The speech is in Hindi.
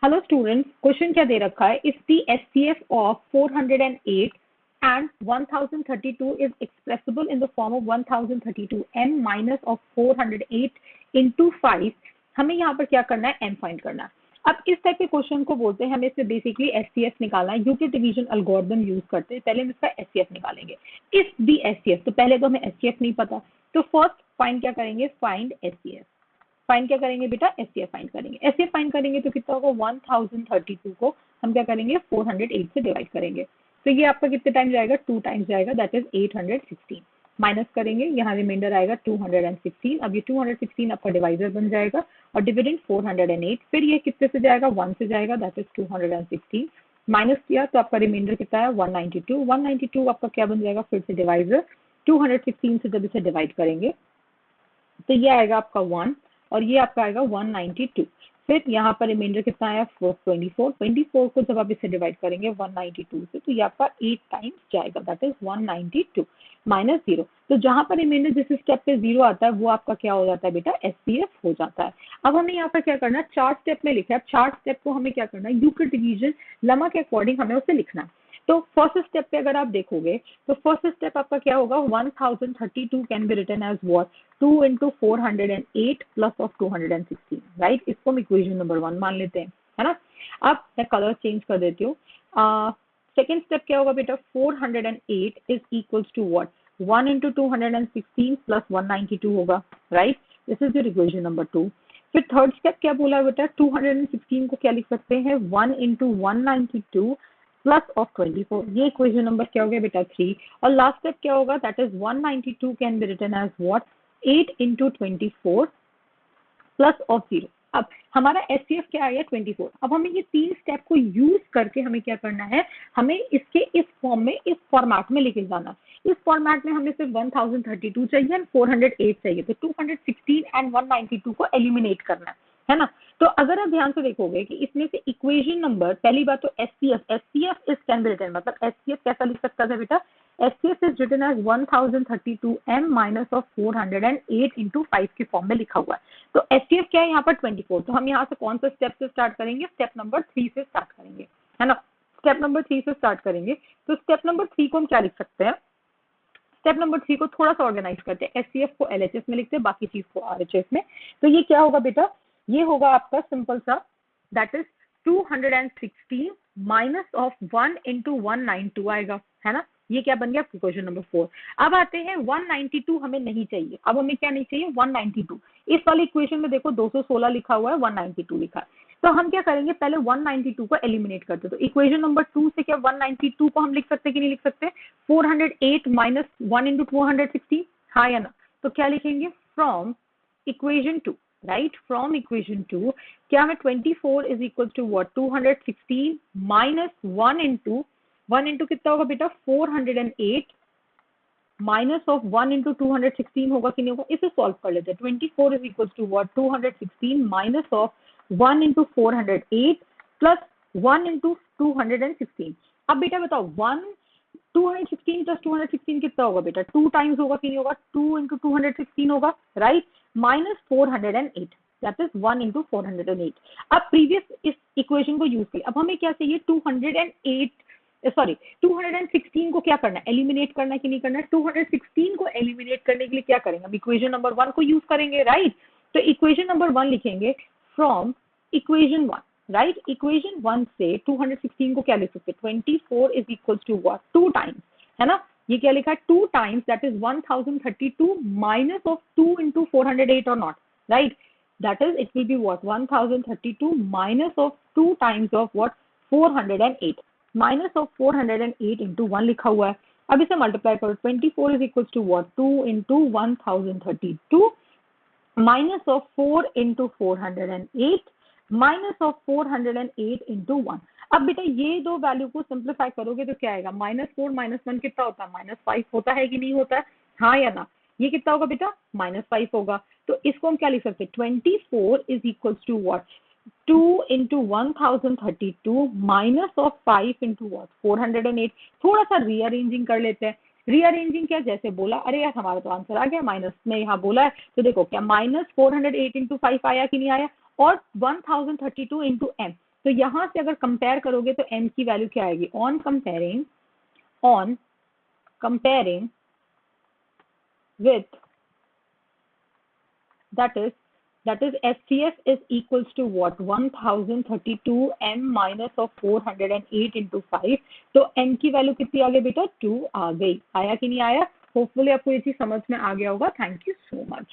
हेलो स्टूडेंट्स, क्वेश्चन क्या दे रखा है? If the HCF of 408 and 1032 is expressible in the form of 1032 m minus of 408 into 5, हमें यहाँ पर क्या करना है? m फाइंड करना है। अब इस टाइप के क्वेश्चन को बोलते हैं, हमें इससे बेसिकली एचसीएफ निकालना है। यूक्लिड डिवीजन एल्गोरिथम यूज करते हैं। पहले हम इसका एचसीएफ निकालेंगे। इफ दी एचसीएफ, तो पहले तो हमें एचसीएफ नहीं पता, तो फर्स्ट फाइंड क्या करेंगे? Find HCF. फाइंड क्या करेंगे बेटा? एचसीएफ फाइंड करेंगे। एचसीएफ फाइंड करेंगे तो कितना होगा? 1032 को हम क्या करेंगे? 408 से डिवाइड करेंगे। तो ये आपका कितने टाइम जाएगा? 2 टाइम्स जाएगा, दैट इज 816। माइनस करेंगे, यहाँ रिमाइंडर आएगा 216। अब ये 216 आपका डिवाइजर बन जाएगा और डिविडेंड 408। फिर ये कितने से जाएगा? 1 से जाएगा, दैट इज 216। माइनस किया तो आपका रिमाइंडर कितना है? 192। 192 आपका क्या बन जाएगा? फिर से डिवाइजर 216 से जब इसे डिवाइड करेंगे तो ये आएगा आपका 1 और ये आपका आएगा 192। फिर यहाँ पर रिमाइंडर कितना आया? 24। 24 को जब आप इसे डिवाइड करेंगे 192 से तो ये आपका 8 टाइम्स जाएगा, दैट इज 192 माइनस 0। तो जहां पर रिमाइंडर जिस स्टेप पे 0 आता है वो आपका क्या हो जाता है बेटा? एचसीएफ हो जाता है। अब हमें यहाँ पर क्या करना है? 4 स्टेप में लिखा है। 4 स्टेप को हमें क्या करना है? यूक्लिड डिवीजन लेमा के अकॉर्डिंग हमें उसे लिखना है। तो फर्स्ट स्टेप पे अगर आप देखोगे तो फर्स्ट स्टेप आपका क्या होगा? 1032 can be written as what? 2 into 408 plus of 216, right? इसको हम इक्वेशन नंबर 1 मान लेते हैं, है ना? अब मैं कलर चेंज कर देती हूँ। सेकेंड स्टेप क्या होगा बेटा? 408 is equals to what? 1 into 216 plus 192 होगा, right? This is your equation number 2। फिर थर्ड स्टेप क्या बोला है बेटा? 216 को क्या लिख सकते हैं? 1 into 192 प्लस ऑफ 24। ये इक्वेशन नंबर क्या हो गया बेटा? 3। और लास्ट स्टेप क्या होगा? That is 192 can be written as what? 8 into 24 plus of 0। अब हमारा एचसीएफ क्या आया? 24। अब हमें ये 3 स्टेप को यूज करके हमें क्या करना है? हमें इसके इस फॉर्म में, इस फॉर्मेट में लेके जाना। इस फॉर्मेट में हमें सिर्फ 1032 चाहिए एंड 408 चाहिए, तो 216 एंड 192 को एलिमिनेट करना है ना? तो अगर आप ध्यान से देखोगे कि इसमें से इक्वेशन नंबर, पहली बात तो HCF is can be written, मतलब एचसीएफ कैसा लिख सकता था बेटा? HCF is written as 1032 m minus of 408 into 5 के फॉर्म में लिखा हुआ है। तो एचसीएफ क्या है यहाँ पर? 24। तो हम यहाँ से कौन सा स्टेप से स्टार्ट करेंगे? स्टेप नंबर 3 से स्टार्ट करेंगे, है ना? स्टेप नंबर 3 से स्टार्ट करेंगे। तो स्टेप नंबर 3 को हम क्या लिख सकते हैं? स्टेप नंबर 3 को थोड़ा सा ऑर्गेनाइज करते हैं। एचसीएफ को एलएचएस में लिखते हैं, बाकी चीज को आरएचएस में। तो ये क्या होगा बेटा? ये होगा आपका सिंपल सा, that is 216 minus of 1 into 192 आएगा, है ना? ये क्या बन गया? Equation number 4। अब आते हैं 192 हमें नहीं चाहिए। अब हमें क्या नहीं चाहिए? 192। इस वाली इक्वेशन में देखो 216 लिखा हुआ है, 192 लिखा है। तो हम क्या करेंगे? पहले 192 को एलिमिनेट करते। तो इक्वेशन नंबर 2 से क्या 192 को हम लिख सकते कि नहीं लिख सकते? 408 माइनस 1 into 216, हाँ या ना? तो क्या लिखेंगे? From equation 2, right? From equation 2 क्या हमें 24 is equal to what? 216 minus 1 into कितना होगा बेटा? 408 माइनस ऑफ 1 into 216 होगा कि नहीं होगा? इसे सॉल्व कर लेते हैं। 24 is equal to what? 216 minus of 1 into 408 plus 1 into 216। अब बेटा बताओ 216 प्लस 216 कितना होगा बेटा? 2 टाइम्स होगा कि नहीं होगा? 2 into 216 होगा, right? Minus 408, that is 1 into 408। अब प्रीवियस इस इक्वेशन को यूज किया। अब हमें क्या चाहिए? 216 को क्या करना है? एलिमिनेट करना है कि नहीं करना है? 216 को एलिमिनेट करने के लिए क्या करेंगे? हम इक्वेशन नंबर 1 को यूज करेंगे, राइट? तो इक्वेशन नंबर 1 लिखेंगे फ्रॉम इक्वेशन 1, राइट? इक्वेशन 1 से 216 को क्या लिख सकते? 24 is equal to what? 2 times, है ना? ये क्या लिखा है? 2 times, that is 1032 minus of 2 into 408 और not, right? That is it will be what? 1032 minus of 2 times of what? 408 minus of 408 into 1 लिखा हुआ है। अब इसे मल्टीप्लाई करो। 24 is equal to what? 2 into 1032 minus of 4 into 408 minus of 408 into 1। अब बेटा ये दो वैल्यू को सिंप्लीफाई करोगे तो क्या आएगा? -4 - 1 कितना होता है? -5 होता है कि नहीं होता है? हाँ या ना? ये कितना होगा बेटा? -5 होगा। तो इसको हम क्या लिख सकते हैं? 24 is equal to what? 2 into 1032 minus of 5 into what? 408। थोड़ा सा रीअरेंजिंग कर लेते हैं। रीअरेंजिंग क्या? जैसे बोला, अरे यार हमारा तो आंसर आ गया, माइनस में यहाँ बोला है तो देखो क्या -408 into 5 आया कि नहीं आया? और 1032 into m, तो यहां से अगर कंपेयर करोगे तो m की वैल्यू क्या आएगी? On comparing with that is FCF is equals to what? 1032 m minus of 408 into 5. तो m की वैल्यू कितनी आ गई बेटा? 2 आ गई। आया कि नहीं आया? होपफुली आपको ये चीज समझ में आ गया होगा। Thank you so much.